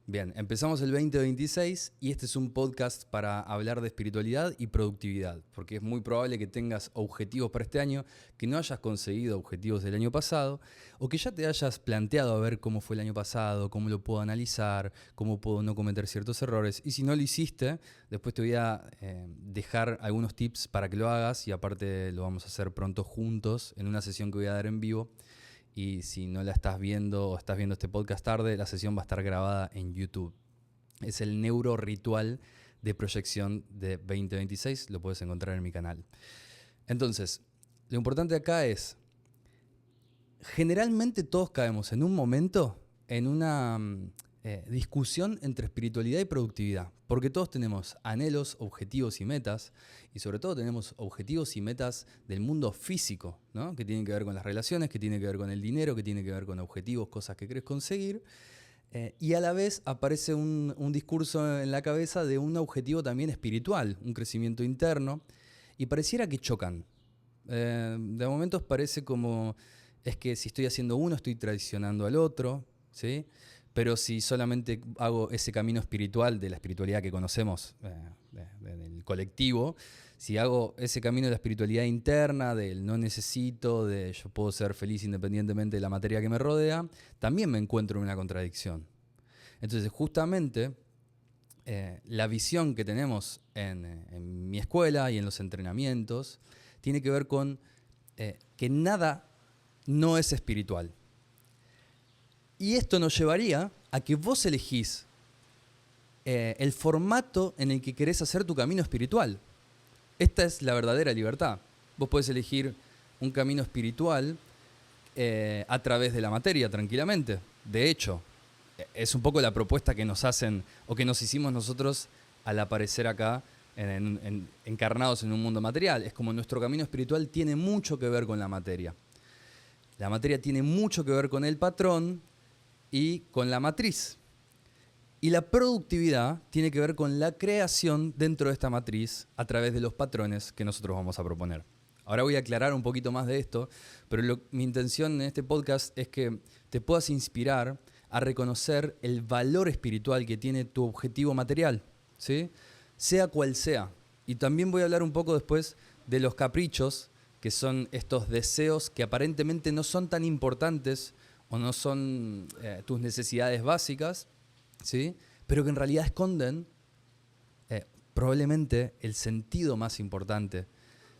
Bien, empezamos el 2026 y este es un podcast para hablar de espiritualidad y productividad, porque es muy probable que tengas objetivos para este año, que no hayas conseguido objetivos del año pasado, o que ya te hayas planteado a ver cómo fue el año pasado, cómo lo puedo analizar, cómo puedo no cometer ciertos errores. Y si no lo hiciste, después te voy a dejar algunos tips para que lo hagas y aparte lo vamos a hacer pronto juntos en una sesión que voy a dar en vivo. Y si no la estás viendo o estás viendo este podcast tarde, la sesión va a estar grabada en YouTube. Es el Neuro Ritual de Proyección de 2026, lo puedes encontrar en mi canal. Entonces, lo importante acá es, generalmente todos caemos en un momento en una discusión entre espiritualidad y productividad, porque todos tenemos anhelos, objetivos y metas, y sobre todo tenemos objetivos y metas del mundo físico, ¿no? Que tienen que ver con las relaciones, que tienen que ver con el dinero, que tienen que ver con objetivos, cosas que querés conseguir, y a la vez aparece un discurso en la cabeza de un objetivo también espiritual, un crecimiento interno, y pareciera que chocan. De momentos parece como, es que si estoy haciendo uno, estoy traicionando al otro, ¿sí? Pero si solamente hago ese camino espiritual de la espiritualidad que conocemos del colectivo, si hago ese camino de la espiritualidad interna, del no necesito, de yo puedo ser feliz independientemente de la materia que me rodea, también me encuentro en una contradicción. Entonces, justamente, la visión que tenemos en mi escuela y en los entrenamientos tiene que ver con que nada no es espiritual. Y esto nos llevaría a que vos elegís el formato en el que querés hacer tu camino espiritual. Esta es la verdadera libertad. Vos podés elegir un camino espiritual a través de la materia, tranquilamente. De hecho, es un poco la propuesta que nos hacen o que nos hicimos nosotros al aparecer acá encarnados en un mundo material. Es como nuestro camino espiritual tiene mucho que ver con la materia. La materia tiene mucho que ver con el patrón y con la matriz. Y la productividad tiene que ver con la creación dentro de esta matriz a través de los patrones que nosotros vamos a proponer. Ahora voy a aclarar un poquito más de esto, pero mi intención en este podcast es que te puedas inspirar a reconocer el valor espiritual que tiene tu objetivo material, ¿sí? Sea cual sea. Y también voy a hablar un poco después de los caprichos, que son estos deseos que aparentemente no son tan importantes o no son tus necesidades básicas, ¿sí? Pero que en realidad esconden probablemente el sentido más importante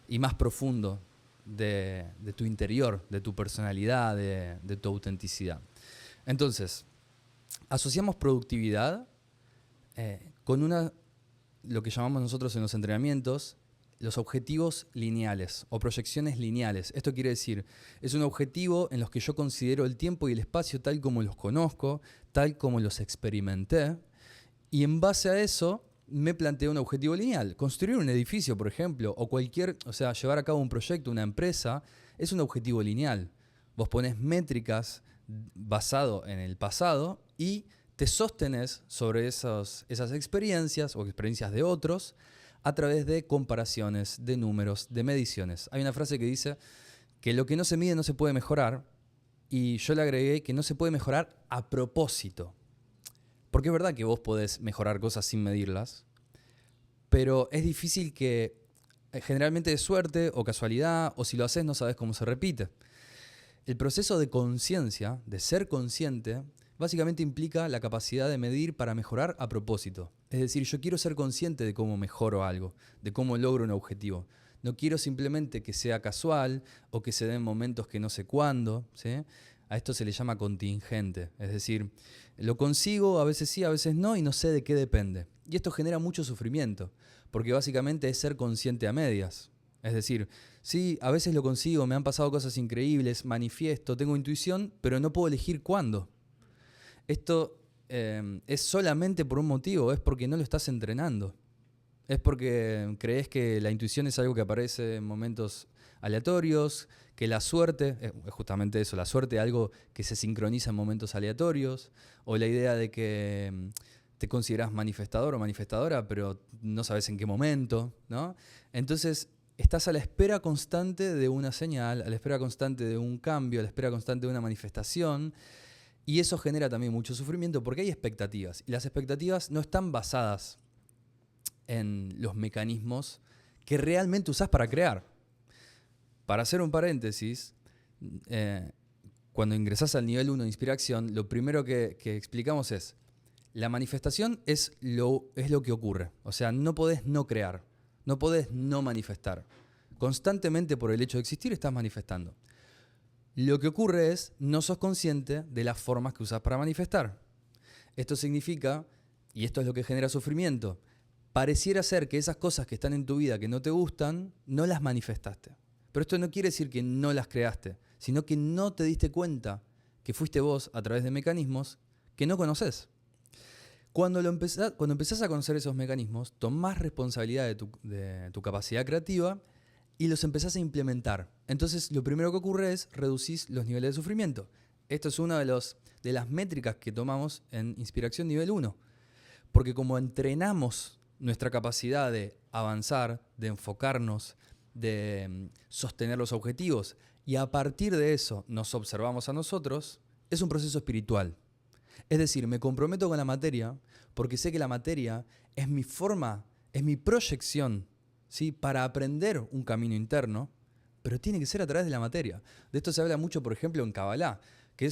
y más profundo de tu interior, de tu personalidad, de tu autenticidad. Entonces, asociamos productividad con lo que llamamos nosotros en los entrenamientos los objetivos lineales o proyecciones lineales. Esto quiere decir, es un objetivo en los que yo considero el tiempo y el espacio tal como los conozco, tal como los experimenté, y en base a eso me planteo un objetivo lineal. Construir un edificio, por ejemplo, o llevar a cabo un proyecto, una empresa, es un objetivo lineal. Vos ponés métricas basado en el pasado y te sostenés sobre esas experiencias o experiencias de otros a través de comparaciones, de números, de mediciones. Hay una frase que dice que lo que no se mide no se puede mejorar, y yo le agregué que no se puede mejorar a propósito. Porque es verdad que vos podés mejorar cosas sin medirlas, pero es difícil que generalmente es suerte o casualidad, o si lo haces no sabes cómo se repite. El proceso de conciencia, de ser consciente, básicamente implica la capacidad de medir para mejorar a propósito. Es decir, yo quiero ser consciente de cómo mejoro algo, de cómo logro un objetivo. No quiero simplemente que sea casual o que se den momentos que no sé cuándo, ¿sí? A esto se le llama contingente. Es decir, lo consigo, a veces sí, a veces no, y no sé de qué depende. Y esto genera mucho sufrimiento, porque básicamente es ser consciente a medias. Es decir, sí, a veces lo consigo, me han pasado cosas increíbles, manifiesto, tengo intuición, pero no puedo elegir cuándo. Esto es solamente por un motivo, es porque no lo estás entrenando. Es porque crees que la intuición es algo que aparece en momentos aleatorios, que la suerte, es justamente eso, la suerte es algo que se sincroniza en momentos aleatorios, o la idea de que te consideras manifestador o manifestadora, pero no sabes en qué momento, ¿no? Entonces, estás a la espera constante de una señal, a la espera constante de un cambio, a la espera constante de una manifestación, Y eso genera también mucho sufrimiento porque hay expectativas. Y las expectativas no están basadas en los mecanismos que realmente usás para crear. Para hacer un paréntesis, cuando ingresás al nivel 1 de inspiración, lo primero que explicamos es, la manifestación es lo que ocurre. O sea, no podés no crear, no podés no manifestar. Constantemente por el hecho de existir estás manifestando. Lo que ocurre es, no sos consciente de las formas que usás para manifestar. Esto significa, y esto es lo que genera sufrimiento, pareciera ser que esas cosas que están en tu vida que no te gustan, no las manifestaste. Pero esto no quiere decir que no las creaste, sino que no te diste cuenta que fuiste vos a través de mecanismos que no conoces. Cuando empezás a conocer esos mecanismos, tomás responsabilidad de tu capacidad creativa y los empezás a implementar. Entonces, lo primero que ocurre es reducís los niveles de sufrimiento. Esto es una de las métricas que tomamos en Inspiración Nivel 1. Porque como entrenamos nuestra capacidad de avanzar, de enfocarnos, de sostener los objetivos, y a partir de eso nos observamos a nosotros, es un proceso espiritual. Es decir, me comprometo con la materia porque sé que la materia es mi forma, es mi proyección, ¿sí?, para aprender un camino interno, pero tiene que ser a través de la materia. De esto se habla mucho, por ejemplo, en Kabbalah, que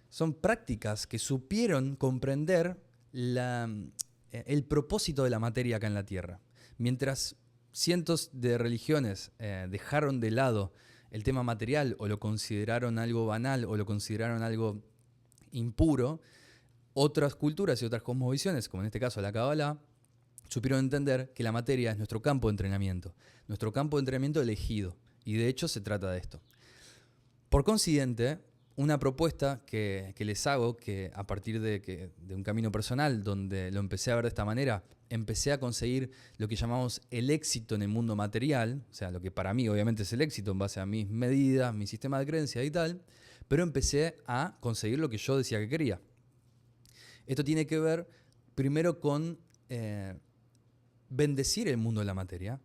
son prácticas que supieron comprender el propósito de la materia acá en la Tierra. Mientras cientos de religiones dejaron de lado el tema material o lo consideraron algo banal o lo consideraron algo impuro, otras culturas y otras cosmovisiones, como en este caso la Kabbalah, supieron entender que la materia es nuestro campo de entrenamiento elegido, y de hecho se trata de esto. Por consiguiente, una propuesta que les hago, que a partir de un camino personal, donde lo empecé a ver de esta manera, empecé a conseguir lo que llamamos el éxito en el mundo material, o sea, lo que para mí obviamente es el éxito en base a mis medidas, mi sistema de creencias y tal, pero empecé a conseguir lo que yo decía que quería. Esto tiene que ver primero con bendecir el mundo de la materia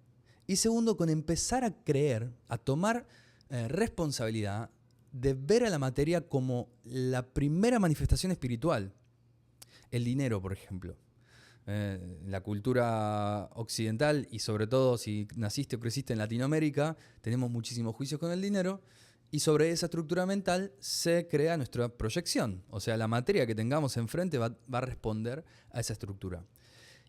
y segundo con empezar a creer, a tomar responsabilidad de ver a la materia como la primera manifestación espiritual. El dinero, por ejemplo. La cultura occidental y sobre todo si naciste o creciste en Latinoamérica, tenemos muchísimos juicios con el dinero y sobre esa estructura mental se crea nuestra proyección. O sea, la materia que tengamos enfrente va a responder a esa estructura.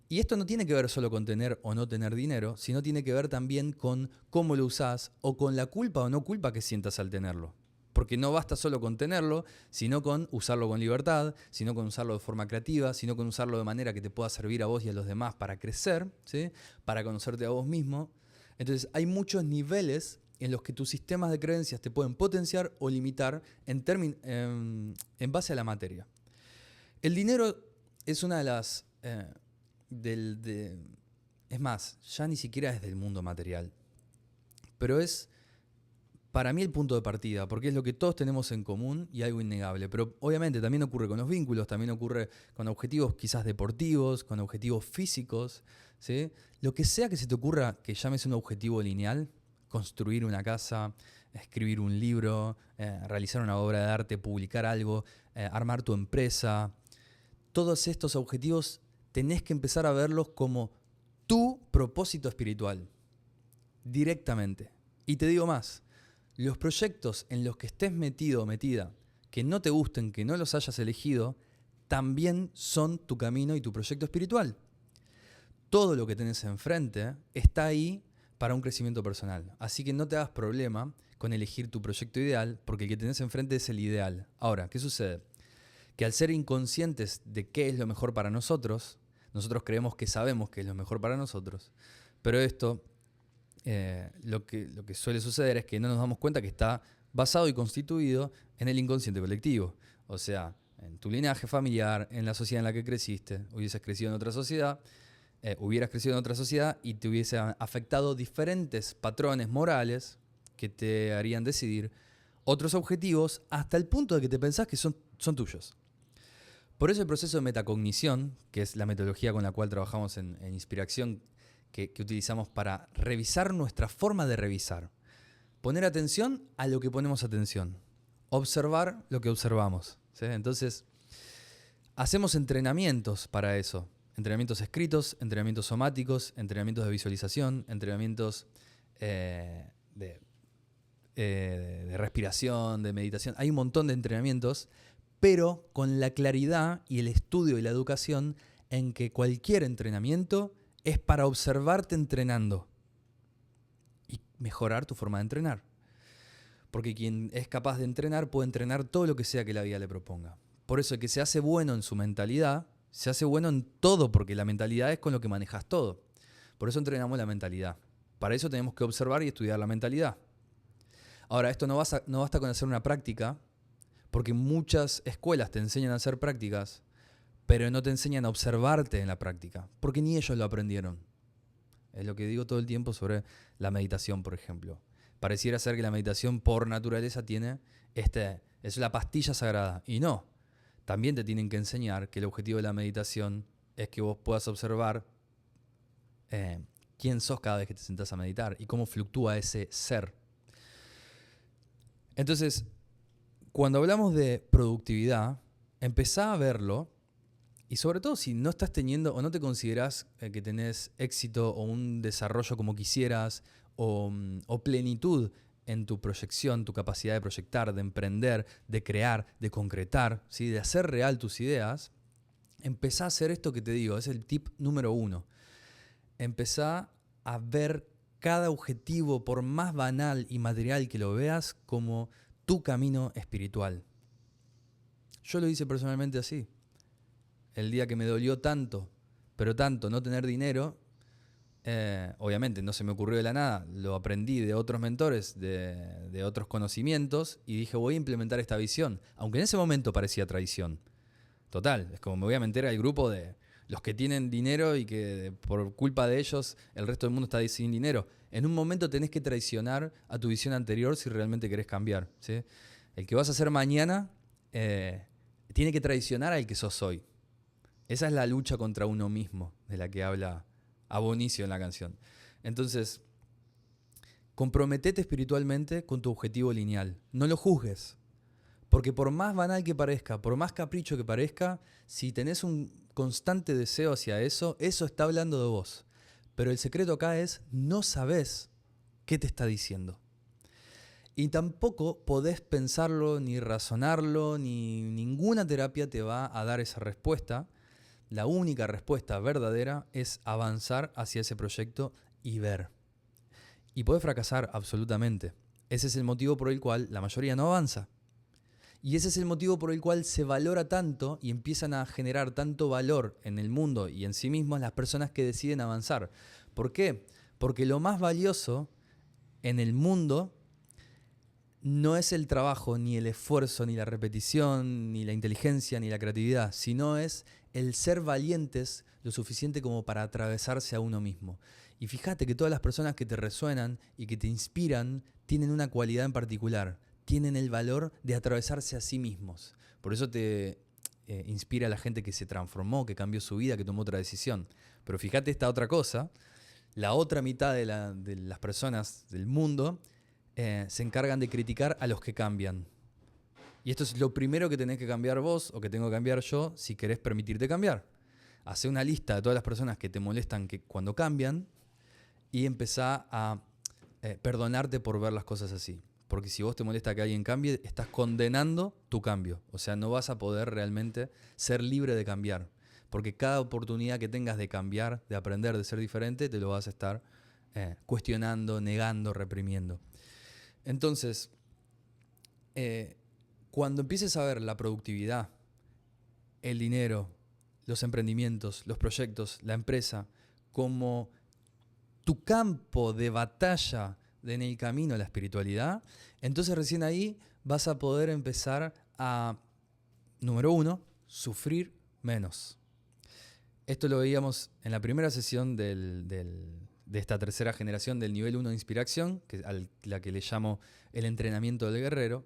Y esto no tiene que ver solo con tener o no tener dinero, sino tiene que ver también con cómo lo usás o con la culpa o no culpa que sientas al tenerlo. Porque no basta solo con tenerlo, sino con usarlo con libertad, sino con usarlo de forma creativa, sino con usarlo de manera que te pueda servir a vos y a los demás para crecer, ¿sí?, para conocerte a vos mismo. Entonces hay muchos niveles en los que tus sistemas de creencias te pueden potenciar o limitar en base a la materia. El dinero es una de las... es más, ya ni siquiera es del mundo material, pero es para mí el punto de partida, porque es lo que todos tenemos en común y algo innegable. Pero obviamente también ocurre con los vínculos, también ocurre con objetivos quizás deportivos, con objetivos físicos, ¿sí? Lo que sea que se te ocurra que llames un objetivo lineal, construir una casa, escribir un libro, realizar una obra de arte, publicar algo, armar tu empresa, todos estos objetivos tenés que empezar a verlos como tu propósito espiritual, directamente. Y te digo más, los proyectos en los que estés metido o metida, que no te gusten, que no los hayas elegido, también son tu camino y tu proyecto espiritual. Todo lo que tenés enfrente está ahí para un crecimiento personal. Así que no te hagas problema con elegir tu proyecto ideal, porque el que tenés enfrente es el ideal. Ahora, ¿qué sucede? Que al ser inconscientes de qué es lo mejor para nosotros creemos que sabemos qué es lo mejor para nosotros, pero esto, lo que suele suceder es que no nos damos cuenta que está basado y constituido en el inconsciente colectivo. O sea, en tu linaje familiar, en la sociedad en la que creciste, hubieras crecido en otra sociedad y te hubiese afectado diferentes patrones morales que te harían decidir otros objetivos hasta el punto de que te pensás que son tuyos. Por eso el proceso de metacognición, que es la metodología con la cual trabajamos en Inspiración, que utilizamos para revisar nuestra forma de revisar. Poner atención a lo que ponemos atención. Observar lo que observamos, ¿sí? Entonces, hacemos entrenamientos para eso. Entrenamientos escritos, entrenamientos somáticos, entrenamientos de visualización, entrenamientos de respiración, de meditación. Hay un montón de entrenamientos, pero con la claridad y el estudio y la educación en que cualquier entrenamiento es para observarte entrenando y mejorar tu forma de entrenar. Porque quien es capaz de entrenar puede entrenar todo lo que sea que la vida le proponga. Por eso el que se hace bueno en su mentalidad, se hace bueno en todo, porque la mentalidad es con lo que manejas todo. Por eso entrenamos la mentalidad. Para eso tenemos que observar y estudiar la mentalidad. Ahora, esto no basta con hacer una práctica, porque muchas escuelas te enseñan a hacer prácticas, pero no te enseñan a observarte en la práctica, porque ni ellos lo aprendieron. Es lo que digo todo el tiempo sobre la meditación, por ejemplo. Pareciera ser que la meditación por naturaleza tiene es la pastilla sagrada. Y no. También te tienen que enseñar que el objetivo de la meditación es que vos puedas observar quién sos cada vez que te sentás a meditar y cómo fluctúa ese ser. Entonces, cuando hablamos de productividad, empezá a verlo, y sobre todo si no estás teniendo o no te considerás que tenés éxito o un desarrollo como quisieras o plenitud en tu proyección, tu capacidad de proyectar, de emprender, de crear, de concretar, ¿sí? De hacer real tus ideas, empezá a hacer esto que te digo, es el tip número 1. Empezá a ver cada objetivo, por más banal y material que lo veas, como tu camino espiritual. Yo lo hice personalmente así. El día que me dolió tanto, pero tanto no tener dinero, obviamente no se me ocurrió de la nada, lo aprendí de otros mentores, de otros conocimientos, y dije, voy a implementar esta visión, aunque en ese momento parecía traición. Total, es como me voy a meter al grupo de los que tienen dinero y que por culpa de ellos el resto del mundo está sin dinero. En un momento tenés que traicionar a tu visión anterior si realmente querés cambiar, ¿sí? El que vas a hacer mañana tiene que traicionar al que sos hoy. Esa es la lucha contra uno mismo de la que habla Abonicio en la canción. Entonces, comprometete espiritualmente con tu objetivo lineal. No lo juzgues. Porque por más banal que parezca, por más capricho que parezca, si tenés un constante deseo hacia eso, eso está hablando de vos. Pero el secreto acá es no sabés qué te está diciendo. Y tampoco podés pensarlo, ni razonarlo, ni ninguna terapia te va a dar esa respuesta. La única respuesta verdadera es avanzar hacia ese proyecto y ver. Y podés fracasar absolutamente. Ese es el motivo por el cual la mayoría no avanza. Y ese es el motivo por el cual se valora tanto y empiezan a generar tanto valor en el mundo y en sí mismos las personas que deciden avanzar. ¿Por qué? Porque lo más valioso en el mundo no es el trabajo, ni el esfuerzo, ni la repetición, ni la inteligencia, ni la creatividad, sino es el ser valientes lo suficiente como para atravesarse a uno mismo. Y fíjate que todas las personas que te resuenan y que te inspiran tienen una cualidad en particular, tienen el valor de atravesarse a sí mismos. Por eso te inspira a la gente que se transformó, que cambió su vida, que tomó otra decisión. Pero fíjate esta otra cosa, la otra mitad de las personas del mundo se encargan de criticar a los que cambian. Y esto es lo primero que tenés que cambiar vos o que tengo que cambiar yo si querés permitirte cambiar. Hacé una lista de todas las personas que te molestan cuando cambian y empezá a perdonarte por ver las cosas así. Porque si vos te molesta que alguien cambie, estás condenando tu cambio. O sea, no vas a poder realmente ser libre de cambiar. Porque cada oportunidad que tengas de cambiar, de aprender, de ser diferente, te lo vas a estar cuestionando, negando, reprimiendo. Entonces, cuando empieces a ver la productividad, el dinero, los emprendimientos, los proyectos, la empresa, como tu campo de batalla en el camino a la espiritualidad, entonces recién ahí vas a poder empezar a, número 1, sufrir menos. Esto lo veíamos en la primera sesión de esta tercera generación del nivel 1 de inspiración, la que le llamo el entrenamiento del guerrero.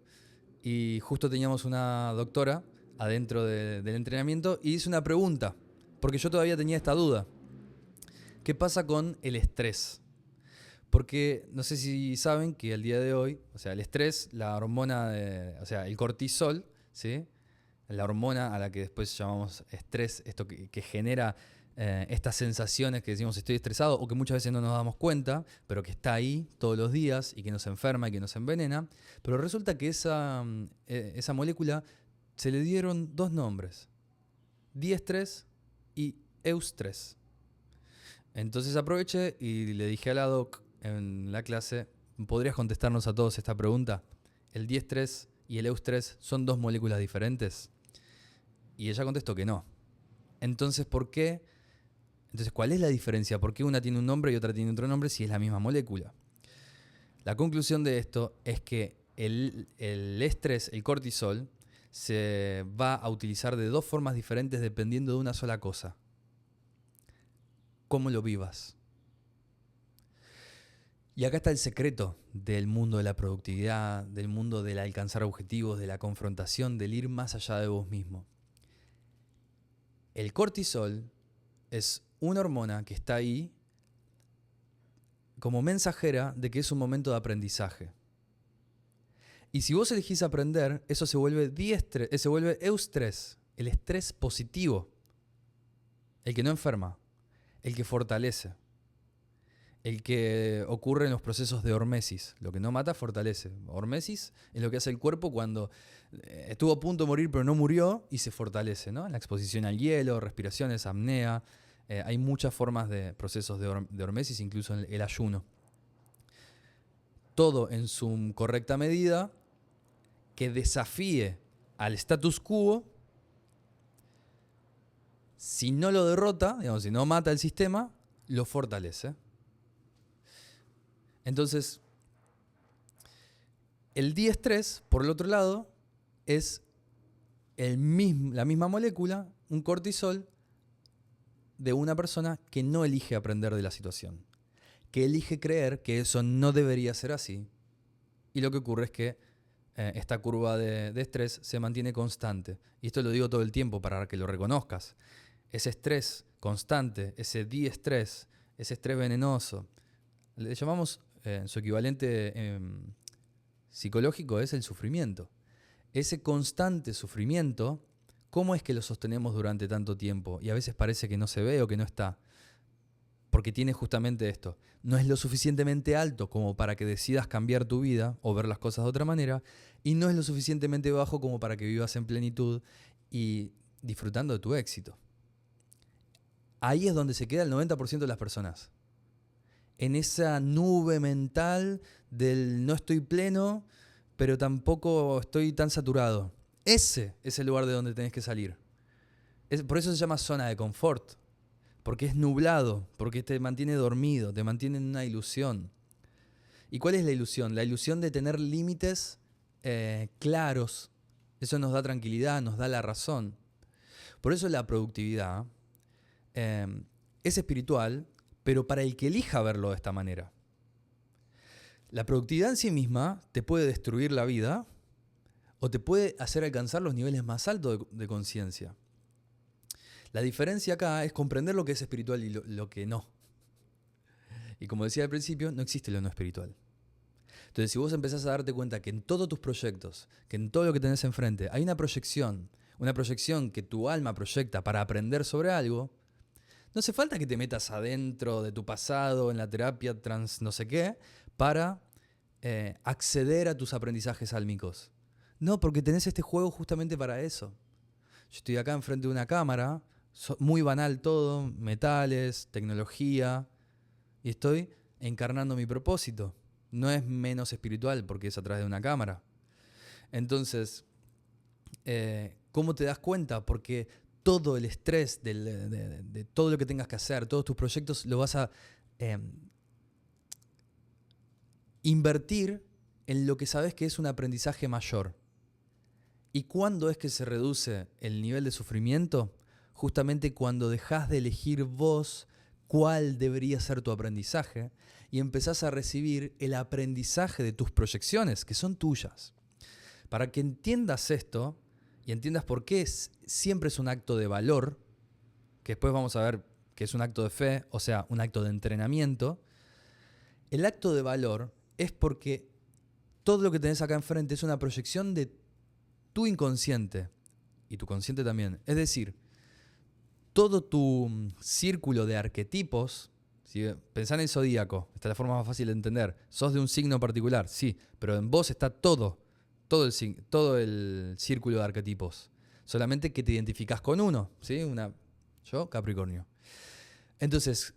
Y justo teníamos una doctora adentro del entrenamiento y hizo una pregunta, porque yo todavía tenía esta duda. ¿Qué pasa con el estrés? Porque no sé si saben que al día de hoy, o sea, el estrés, la hormona, o sea, el cortisol, ¿sí? la hormona a la que después llamamos estrés, esto que genera estas sensaciones que decimos estoy estresado o que muchas veces no nos damos cuenta, pero que está ahí todos los días y que nos enferma y que nos envenena. Pero resulta que esa molécula se le dieron dos nombres, diestrés y eustrés. Entonces aproveché y le dije a la doc en la clase, ¿podrías contestarnos a todos esta pregunta? ¿El diestrés y el eustrés son dos moléculas diferentes? Y ella contestó que no. Entonces, ¿por qué? Entonces, ¿cuál es la diferencia? ¿Por qué una tiene un nombre y otra tiene otro nombre si es la misma molécula? La conclusión de esto es que el estrés, el cortisol, se va a utilizar de dos formas diferentes dependiendo de una sola cosa. Cómo lo vivas. Y acá está el secreto del mundo de la productividad, del mundo del alcanzar objetivos, de la confrontación, del ir más allá de vos mismo. El cortisol es una hormona que está ahí como mensajera de que es un momento de aprendizaje. Y si vos elegís aprender, eso se vuelve se vuelve eustrés, el estrés positivo, el que no enferma, el que fortalece, el que ocurre en los procesos de hormesis. Lo que no mata, fortalece. Hormesis es lo que hace el cuerpo cuando estuvo a punto de morir pero no murió y se fortalece, ¿no? La exposición al hielo, respiraciones, apnea. Hay muchas formas de procesos de hormesis, incluso en el ayuno. Todo en su correcta medida que desafíe al status quo. Si no lo derrota, digamos, si no mata el sistema, lo fortalece. Entonces, el diestrés, por el otro lado, es la misma molécula, un cortisol, de una persona que no elige aprender de la situación, que elige creer que eso no debería ser así. Y lo que ocurre es que esta curva de estrés se mantiene constante. Y esto lo digo todo el tiempo para que lo reconozcas. Ese estrés constante, ese diestrés, ese estrés venenoso, le llamamos, su equivalente psicológico es el sufrimiento. Ese constante sufrimiento, ¿cómo es que lo sostenemos durante tanto tiempo? Y a veces parece que no se ve o que no está. Porque tiene justamente esto. No es lo suficientemente alto como para que decidas cambiar tu vida o ver las cosas de otra manera. Y no es lo suficientemente bajo como para que vivas en plenitud y disfrutando de tu éxito. Ahí es donde se queda el 90% de las personas. En esa nube mental del no estoy pleno, pero tampoco estoy tan saturado. Ese es el lugar de donde tenés que salir. Por eso se llama zona de confort. Porque es nublado, porque te mantiene dormido, te mantiene en una ilusión. ¿Y cuál es la ilusión? La ilusión de tener límites claros. Eso nos da tranquilidad, nos da la razón. Por eso la productividad es espiritual, pero para el que elija verlo de esta manera. La productividad en sí misma te puede destruir la vida o te puede hacer alcanzar los niveles más altos de conciencia. La diferencia acá es comprender lo que es espiritual y lo que no. Y como decía al principio, no existe lo no espiritual. Entonces, si vos empezás a darte cuenta que en todos tus proyectos, que en todo lo que tenés enfrente, hay una proyección que tu alma proyecta para aprender sobre algo, no hace falta que te metas adentro de tu pasado, en la terapia trans no sé qué, para acceder a tus aprendizajes álmicos. No, porque tenés este juego justamente para eso. Yo estoy acá enfrente de una cámara, muy banal todo, metales, tecnología, y estoy encarnando mi propósito. No es menos espiritual porque es a través de una cámara. Entonces, ¿cómo te das cuenta? Porque todo el estrés de todo lo que tengas que hacer, todos tus proyectos, lo vas a invertir en lo que sabes que es un aprendizaje mayor. ¿Y cuándo es que se reduce el nivel de sufrimiento? Justamente cuando dejás de elegir vos cuál debería ser tu aprendizaje y empezás a recibir el aprendizaje de tus proyecciones, que son tuyas. Para que entiendas esto y entiendas por qué siempre es un acto de valor, que después vamos a ver que es un acto de fe, o sea, un acto de entrenamiento, el acto de valor es porque todo lo que tenés acá enfrente es una proyección de tu inconsciente. y tu consciente también. Es decir, todo tu círculo de arquetipos, ¿sí? Pensá en el zodíaco, esta es la forma más fácil de entender. Sos de un signo particular, sí, pero en vos está todo el círculo de arquetipos. Solamente que te identificás con uno, ¿sí? Yo, Capricornio. Entonces,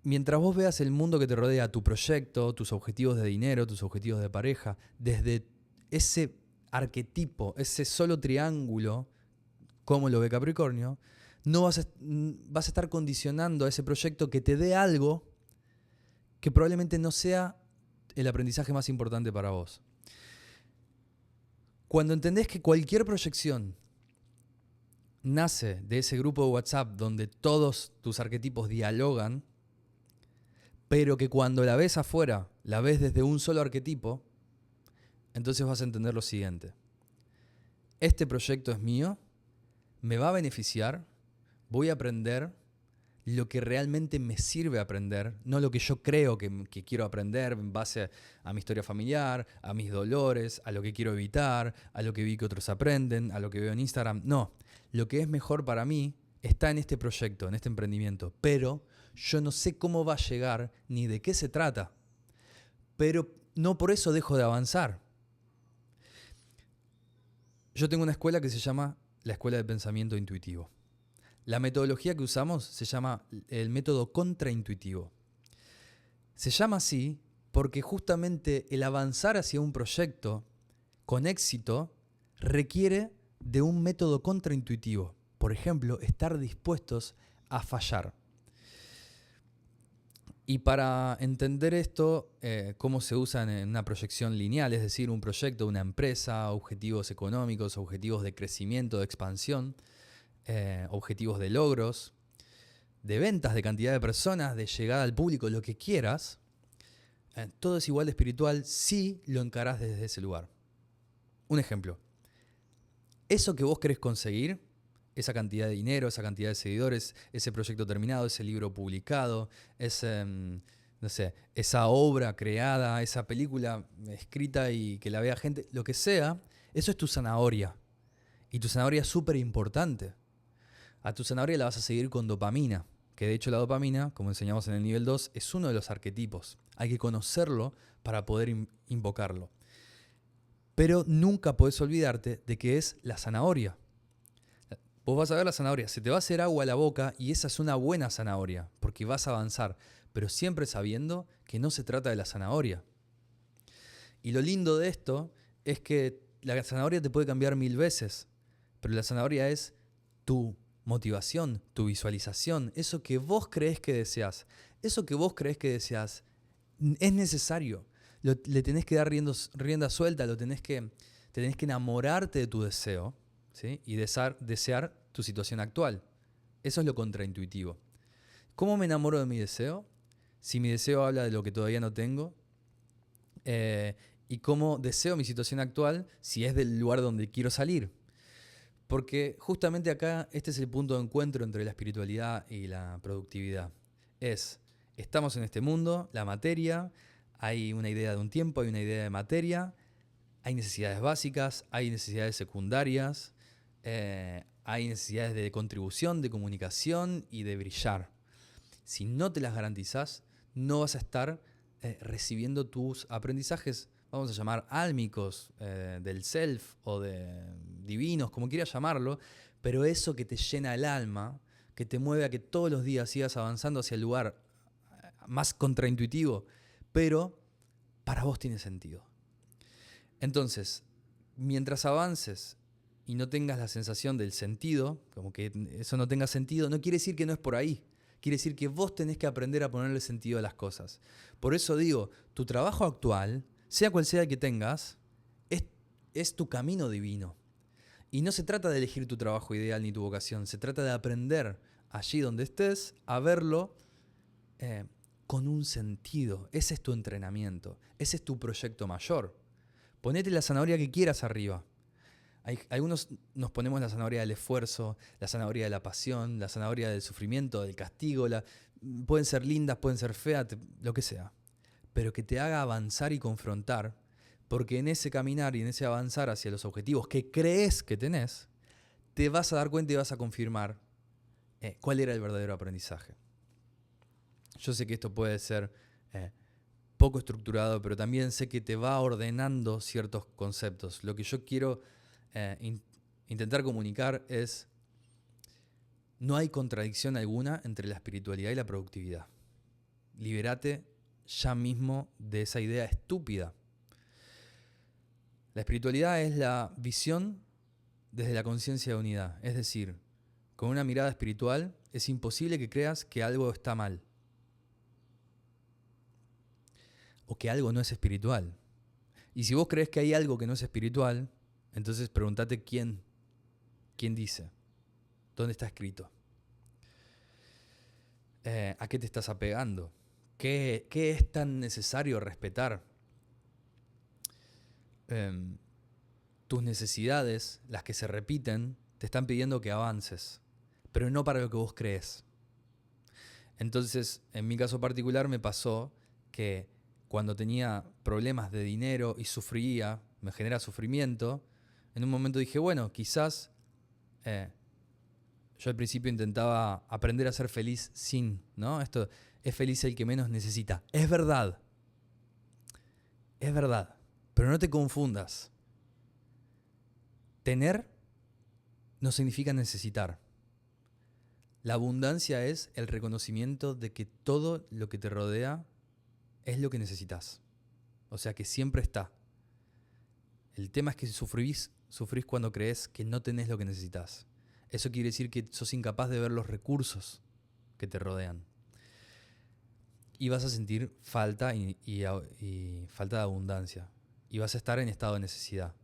mientras vos veas el mundo que te rodea, tu proyecto, tus objetivos de dinero, tus objetivos de pareja, desde ese arquetipo, ese solo triángulo, como lo ve Capricornio, no vas a estar condicionando a ese proyecto que te dé algo que probablemente no sea el aprendizaje más importante para vos. Cuando entendés que cualquier proyección nace de ese grupo de WhatsApp donde todos tus arquetipos dialogan, pero que cuando la ves afuera, la ves desde un solo arquetipo, entonces vas a entender lo siguiente. Este proyecto es mío, me va a beneficiar, voy a aprender lo que realmente me sirve aprender, no lo que yo creo que quiero aprender en base a mi historia familiar, a mis dolores, a lo que quiero evitar, a lo que vi que otros aprenden, a lo que veo en Instagram. No, lo que es mejor para mí está en este proyecto, en este emprendimiento, pero yo no sé cómo va a llegar ni de qué se trata. Pero no por eso dejo de avanzar. Yo tengo una escuela que se llama la Escuela de Pensamiento Intuitivo. La metodología que usamos se llama el método contraintuitivo. Se llama así porque justamente el avanzar hacia un proyecto con éxito requiere de un método contraintuitivo. Por ejemplo, estar dispuestos a fallar. Y para entender esto, cómo se usa en una proyección lineal, es decir, un proyecto, una empresa, objetivos económicos, objetivos de crecimiento, de expansión, objetivos de logros, de ventas, de cantidad de personas, de llegada al público, lo que quieras, todo es igual de espiritual si lo encarás desde ese lugar. Un ejemplo. Eso que vos querés conseguir, esa cantidad de dinero, esa cantidad de seguidores, ese proyecto terminado, ese libro publicado, no sé, esa obra creada, esa película escrita y que la vea gente, lo que sea, eso es tu zanahoria. Y tu zanahoria es súper importante. A tu zanahoria la vas a seguir con dopamina, que de hecho la dopamina, como enseñamos en el nivel 2, es uno de los arquetipos. Hay que conocerlo para poder invocarlo. Pero nunca podés olvidarte de que es la zanahoria. Vos vas a ver la zanahoria, se te va a hacer agua a la boca y esa es una buena zanahoria, porque vas a avanzar, pero siempre sabiendo que no se trata de la zanahoria. Y lo lindo de esto es que la zanahoria te puede cambiar 1000 veces, pero la zanahoria es tu motivación, tu visualización, eso que vos creés que deseas. Eso que vos creés que deseas es necesario. Le tenés que dar rienda suelta, tenés que enamorarte de tu deseo, ¿sí? Y desear tu situación actual. Eso es lo contraintuitivo. ¿Cómo me enamoro de mi deseo? Si mi deseo habla de lo que todavía no tengo. Y cómo deseo mi situación actual si es del lugar donde quiero salir. Porque justamente acá este es el punto de encuentro entre la espiritualidad y la productividad. Estamos en este mundo, la materia, hay una idea de un tiempo, hay una idea de materia, hay necesidades básicas, hay necesidades secundarias, hay necesidades de contribución, de comunicación y de brillar. Si no te las garantizás, no vas a estar recibiendo tus aprendizajes, vamos a llamar álmicos, del self o de divinos, como quieras llamarlo, pero eso que te llena el alma, que te mueve a que todos los días sigas avanzando hacia el lugar más contraintuitivo, pero para vos tiene sentido. Entonces, mientras avances y no tengas la sensación del sentido, como que eso no tenga sentido, no quiere decir que no es por ahí. Quiere decir que vos tenés que aprender a ponerle sentido a las cosas. Por eso digo, tu trabajo actual, sea cual sea el que tengas, es tu camino divino. Y no se trata de elegir tu trabajo ideal ni tu vocación, se trata de aprender allí donde estés a verlo con un sentido. Ese es tu entrenamiento, ese es tu proyecto mayor. Ponete la zanahoria que quieras arriba. Algunos nos ponemos la zanahoria del esfuerzo, la zanahoria de la pasión, la zanahoria del sufrimiento, del castigo. Pueden ser lindas, pueden ser feas, lo que sea. Pero que te haga avanzar y confrontar, porque en ese caminar y en ese avanzar hacia los objetivos que crees que tenés, te vas a dar cuenta y vas a confirmar cuál era el verdadero aprendizaje. Yo sé que esto puede ser poco estructurado, pero también sé que te va ordenando ciertos conceptos. Lo que yo quiero intentar comunicar es: no hay contradicción alguna entre la espiritualidad y la productividad. Libérate ya mismo de esa idea estúpida. La espiritualidad es la visión desde la conciencia de unidad. Es decir, con una mirada espiritual es imposible que creas que algo está mal o que algo no es espiritual. Y si vos crees que hay algo que no es espiritual, entonces pregúntate quién dice, dónde está escrito, a qué te estás apegando, qué es tan necesario respetar. Tus necesidades, las que se repiten, te están pidiendo que avances, pero no para lo que vos crees. Entonces, en mi caso particular me pasó que cuando tenía problemas de dinero y sufría, me genera sufrimiento, en un momento dije, bueno, quizás yo al principio intentaba aprender a ser feliz sin, ¿no? Esto es feliz el que menos necesita. Es verdad, pero no te confundas. Tener no significa necesitar. La abundancia es el reconocimiento de que todo lo que te rodea es lo que necesitas. O sea, que siempre está. El tema es que sufrís cuando crees que no tenés lo que necesitas. Eso quiere decir que sos incapaz de ver los recursos que te rodean. Y vas a sentir falta y falta de abundancia. Y vas a estar en estado de necesidad.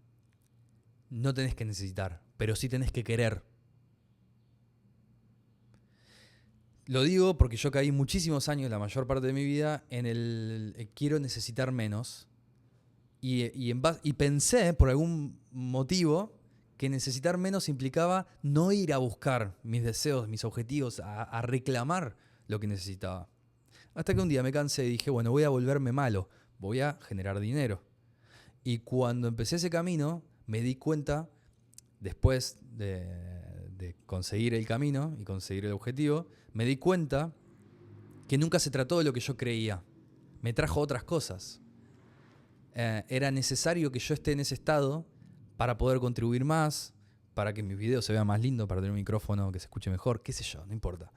No tenés que necesitar, pero sí tenés que querer. Lo digo porque yo caí muchísimos años, la mayor parte de mi vida, en el quiero necesitar menos. Y pensé, por algún motivo, que necesitar menos implicaba no ir a buscar mis deseos, mis objetivos, a reclamar lo que necesitaba. Hasta que un día me cansé y dije, bueno, voy a volverme malo, voy a generar dinero. Y cuando empecé ese camino, me di cuenta, después de conseguir el camino y conseguir el objetivo, me di cuenta que nunca se trató de lo que yo creía. Me trajo otras cosas. Era necesario que yo esté en ese estado para poder contribuir más, para que mis videos se vean más lindos, para tener un micrófono que se escuche mejor, qué sé yo, no importa.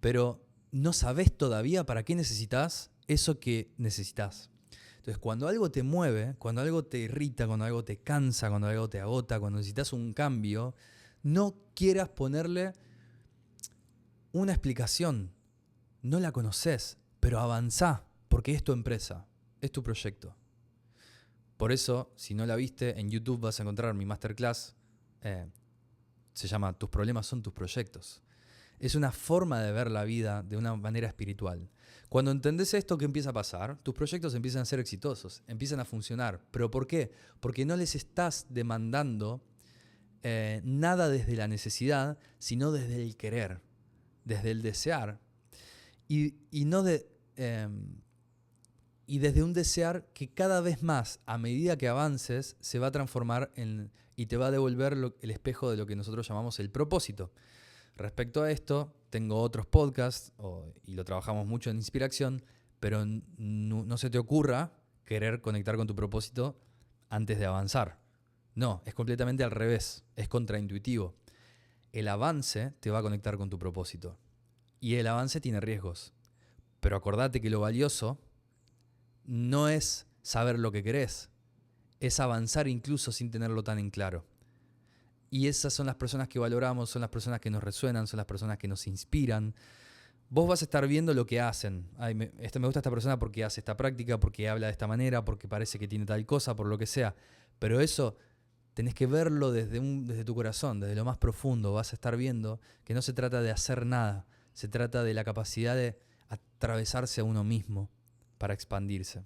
Pero no sabés todavía para qué necesitas eso que necesitas. Entonces, cuando algo te mueve, cuando algo te irrita, cuando algo te cansa, cuando algo te agota, cuando necesitas un cambio, no quieras ponerle una explicación. No la conoces, pero avanzá, porque es tu empresa, es tu proyecto. Por eso, si no la viste, en YouTube vas a encontrar mi masterclass. Se llama Tus problemas son tus proyectos. Es una forma de ver la vida de una manera espiritual. Cuando entendés esto, ¿qué empieza a pasar? Tus proyectos empiezan a ser exitosos, empiezan a funcionar. ¿Pero por qué? Porque no les estás demandando nada desde la necesidad, sino desde el querer, desde el desear. Y desde un desear que cada vez más, a medida que avances, se va a transformar y te va a devolver el espejo de lo que nosotros llamamos el propósito. Respecto a esto, tengo otros podcasts y lo trabajamos mucho en Inspiración, pero no se te ocurra querer conectar con tu propósito antes de avanzar. No, es completamente al revés, es contraintuitivo. El avance te va a conectar con tu propósito y el avance tiene riesgos. Pero acordate que lo valioso no es saber lo que querés, es avanzar incluso sin tenerlo tan en claro. Y esas son las personas que valoramos, son las personas que nos resuenan, son las personas que nos inspiran. Vos vas a estar viendo lo que hacen. Ay, me gusta esta persona porque hace esta práctica, porque habla de esta manera, porque parece que tiene tal cosa, por lo que sea. Pero eso tenés que verlo desde tu corazón, desde lo más profundo. Vas a estar viendo que no se trata de hacer nada, se trata de la capacidad de atravesarse a uno mismo para expandirse.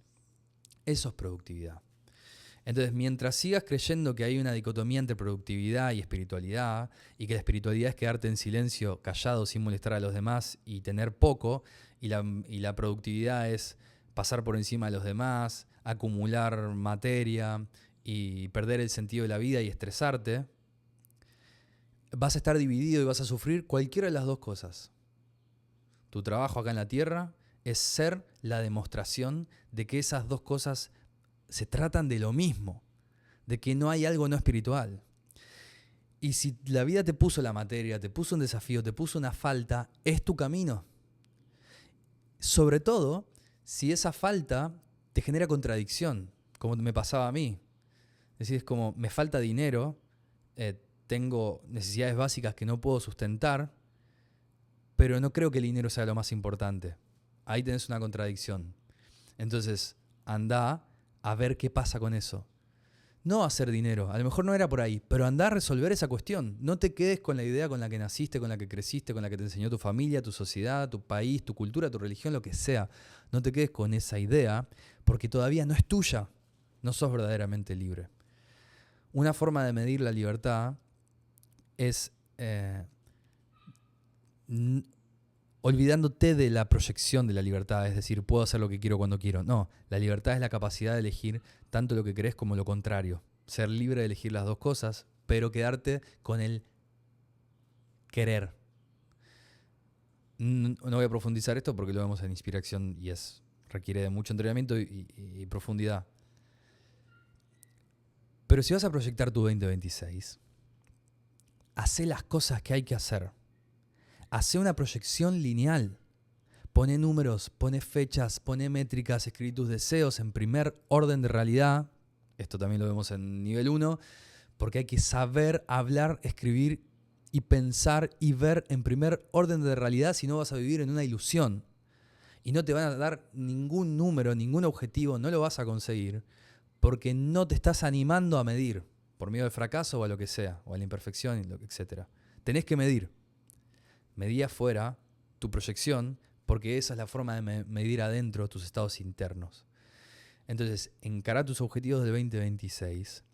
Eso es productividad. Entonces, mientras sigas creyendo que hay una dicotomía entre productividad y espiritualidad, y que la espiritualidad es quedarte en silencio, callado, sin molestar a los demás y tener poco, y la productividad es pasar por encima de los demás, acumular materia y perder el sentido de la vida y estresarte, vas a estar dividido y vas a sufrir cualquiera de las dos cosas. Tu trabajo acá en la tierra es ser la demostración de que esas dos cosas se tratan de lo mismo, de que no hay algo no espiritual. Y si la vida te puso la materia, te puso un desafío, te puso una falta, es tu camino. Sobre todo, si esa falta te genera contradicción, como me pasaba a mí. Es decir, es como, me falta dinero, tengo necesidades básicas que no puedo sustentar, pero no creo que el dinero sea lo más importante. Ahí tenés una contradicción. Entonces, anda a ver qué pasa con eso. No hacer dinero, a lo mejor no era por ahí, pero anda a resolver esa cuestión. No te quedes con la idea con la que naciste, con la que creciste, con la que te enseñó tu familia, tu sociedad, tu país, tu cultura, tu religión, lo que sea. No te quedes con esa idea porque todavía no es tuya. No sos verdaderamente libre. Una forma de medir la libertad es olvidándote de la proyección de la libertad, es decir, puedo hacer lo que quiero cuando quiero. No, la libertad es la capacidad de elegir tanto lo que querés como lo contrario. Ser libre de elegir las dos cosas, pero quedarte con el querer. No voy a profundizar esto porque lo vemos en Inspiración y requiere de mucho entrenamiento y profundidad. Pero si vas a proyectar tu 2026, hacé las cosas que hay que hacer. Hacé una proyección lineal. Pone números, pone fechas, pone métricas, escribí tus deseos en primer orden de realidad. Esto también lo vemos en nivel 1, porque hay que saber hablar, escribir y pensar y ver en primer orden de realidad, si no vas a vivir en una ilusión. Y no te van a dar ningún número, ningún objetivo, no lo vas a conseguir, porque no te estás animando a medir, por miedo al fracaso o a lo que sea, o a la imperfección, etc. Tenés que medir. Medí afuera tu proyección, porque esa es la forma de medir adentro tus estados internos. Entonces, encará tus objetivos del 2026.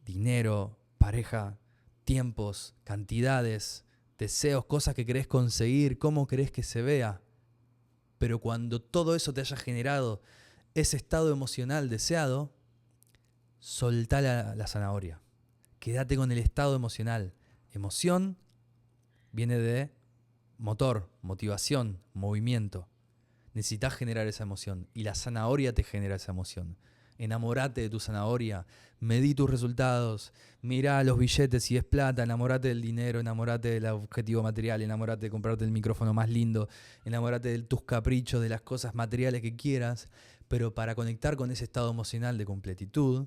Dinero, pareja, tiempos, cantidades, deseos, cosas que querés conseguir, cómo querés que se vea. Pero cuando todo eso te haya generado ese estado emocional deseado, soltá la zanahoria. Quédate con el estado emocional. Emoción viene de motor, motivación, movimiento. Necesitas generar esa emoción y la zanahoria te genera esa emoción. Enamorate de tu zanahoria, medí tus resultados, mirá los billetes si es plata, enamorate del dinero, enamorate del objetivo material, enamorate de comprarte el micrófono más lindo, enamorate de tus caprichos, de las cosas materiales que quieras, pero para conectar con ese estado emocional de completitud,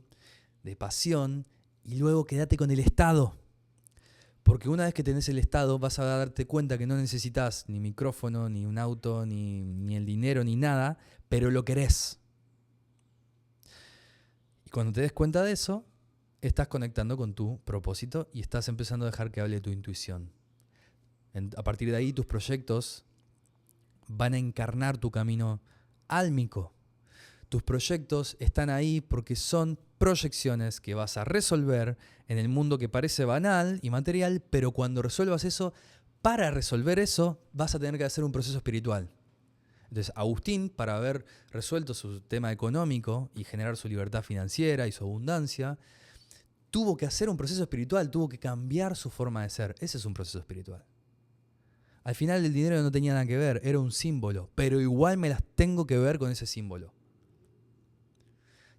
de pasión, y luego quédate con el estado. Porque una vez que tenés el estado vas a darte cuenta que no necesitas ni micrófono, ni un auto, ni el dinero, ni nada, pero lo querés. Y cuando te des cuenta de eso, estás conectando con tu propósito y estás empezando a dejar que hable tu intuición. A partir de ahí tus proyectos van a encarnar tu camino álmico. Tus proyectos están ahí porque son proyecciones que vas a resolver en el mundo que parece banal y material, pero cuando resuelvas eso, para resolver eso, vas a tener que hacer un proceso espiritual. Entonces, Agustín, para haber resuelto su tema económico y generar su libertad financiera y su abundancia, tuvo que hacer un proceso espiritual, tuvo que cambiar su forma de ser. Ese es un proceso espiritual. Al final el dinero no tenía nada que ver, era un símbolo, pero igual me las tengo que ver con ese símbolo.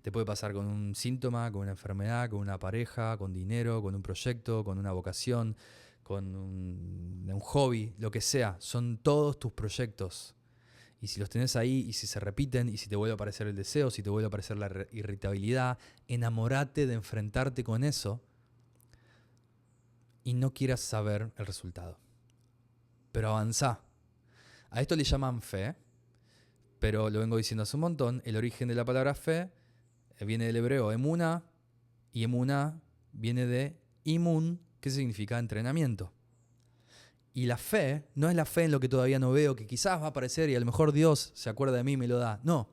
Te puede pasar con un síntoma, con una enfermedad, con una pareja, con dinero, con un proyecto, con una vocación, con un hobby, lo que sea. Son todos tus proyectos. Y si los tenés ahí, y si se repiten, y si te vuelve a aparecer el deseo, si te vuelve a aparecer la irritabilidad, enamorate de enfrentarte con eso y no quieras saber el resultado. Pero avanzá. A esto le llaman fe, pero lo vengo diciendo hace un montón. El origen de la palabra fe viene del hebreo emuná, y emuná viene de imun, que significa entrenamiento. Y la fe no es la fe en lo que todavía no veo, que quizás va a aparecer y a lo mejor Dios se acuerda de mí y me lo da. No,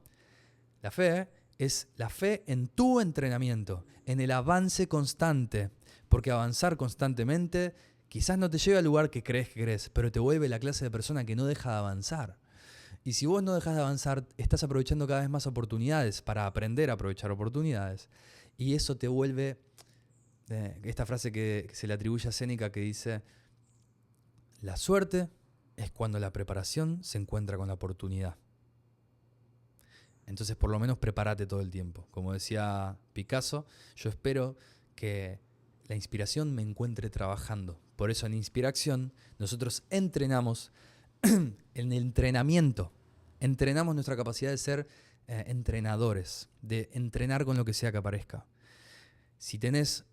la fe es la fe en tu entrenamiento, en el avance constante, porque avanzar constantemente quizás no te lleve al lugar que crees, pero te vuelve la clase de persona que no deja de avanzar. Y si vos no dejas de avanzar, estás aprovechando cada vez más oportunidades para aprender a aprovechar oportunidades. Y eso te vuelve esta frase que se le atribuye a Séneca que dice: la suerte es cuando la preparación se encuentra con la oportunidad. Entonces, por lo menos prepárate todo el tiempo. Como decía Picasso, yo espero que la inspiración me encuentre trabajando. Por eso en Inspiración nosotros entrenamos en el entrenamiento. Entrenamos nuestra capacidad de ser entrenadores, de entrenar con lo que sea que aparezca. Si tenés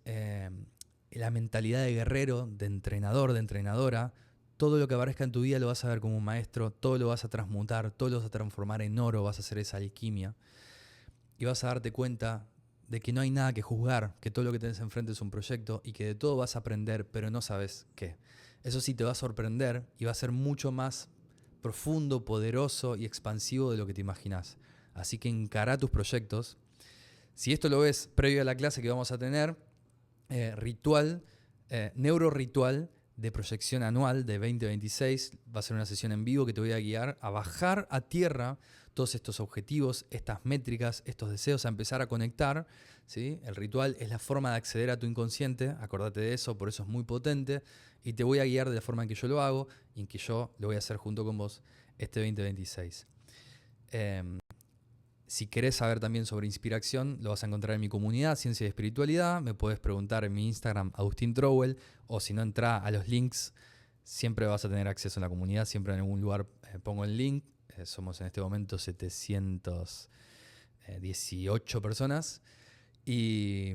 la mentalidad de guerrero, de entrenador, de entrenadora, todo lo que aparezca en tu vida lo vas a ver como un maestro, todo lo vas a transmutar, todo lo vas a transformar en oro, vas a hacer esa alquimia y vas a darte cuenta de que no hay nada que juzgar, que todo lo que tenés enfrente es un proyecto y que de todo vas a aprender, pero no sabes qué. Eso sí te va a sorprender y va a ser mucho más profundo, poderoso y expansivo de lo que te imaginás. Así que encará tus proyectos. Si esto lo ves previo a la clase que vamos a tener, neuroritual de proyección anual de 2026, va a ser una sesión en vivo que te voy a guiar a bajar a tierra todos estos objetivos, estas métricas, estos deseos, a empezar a conectar, ¿sí? El ritual es la forma de acceder a tu inconsciente, acordate de eso, por eso es muy potente, y te voy a guiar de la forma en que yo lo hago y en que yo lo voy a hacer junto con vos este 2026. Si querés saber también sobre Inspiración, lo vas a encontrar en mi comunidad, Ciencia y Espiritualidad. Me podés preguntar en mi Instagram, Agustín Trowell, o si no, entrá a los links. Siempre vas a tener acceso a la comunidad, siempre en algún lugar pongo el link. Somos en este momento 718 personas. Y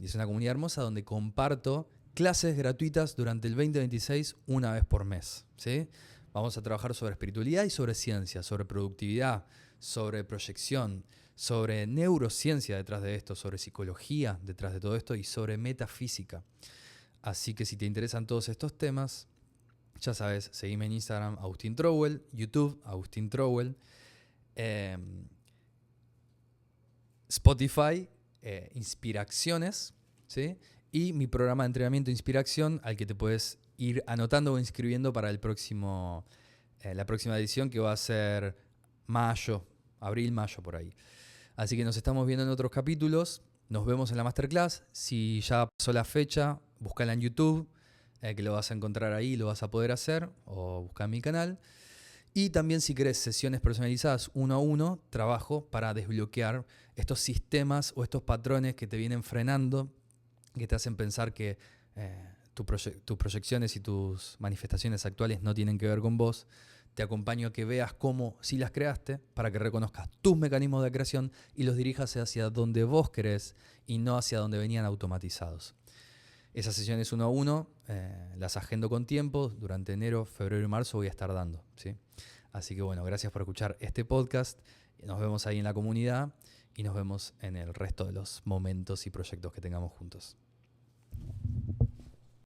es una comunidad hermosa donde comparto clases gratuitas durante el 2026 una vez por mes, ¿sí? Vamos a trabajar sobre espiritualidad y sobre ciencia, sobre productividad, sobre proyección, sobre neurociencia detrás de esto, sobre psicología detrás de todo esto y sobre metafísica. Así que si te interesan todos estos temas, ya sabes, seguime en Instagram, Agustín Trowell, YouTube, Agustín Trowell, Spotify, Inspiraciones, ¿sí? Y mi programa de entrenamiento Inspiración al que te puedes ir anotando o inscribiendo para la próxima edición que va a ser abril, mayo por ahí. Así que nos estamos viendo en otros capítulos. Nos vemos en la masterclass. Si ya pasó la fecha, buscala en YouTube, que lo vas a encontrar ahí, lo vas a poder hacer, o busca en mi canal. Y también si querés sesiones personalizadas 1 a 1, trabajo para desbloquear estos sistemas o estos patrones que te vienen frenando, que te hacen pensar que tus proyecciones y tus manifestaciones actuales no tienen que ver con vos. Te acompaño a que veas cómo sí las creaste, para que reconozcas tus mecanismos de creación y los dirijas hacia donde vos querés y no hacia donde venían automatizados. Esas sesiones 1 a 1 las agendo con tiempo. Durante enero, febrero y marzo voy a estar dando, ¿sí? Así que bueno, gracias por escuchar este podcast. Nos vemos ahí en la comunidad y nos vemos en el resto de los momentos y proyectos que tengamos juntos.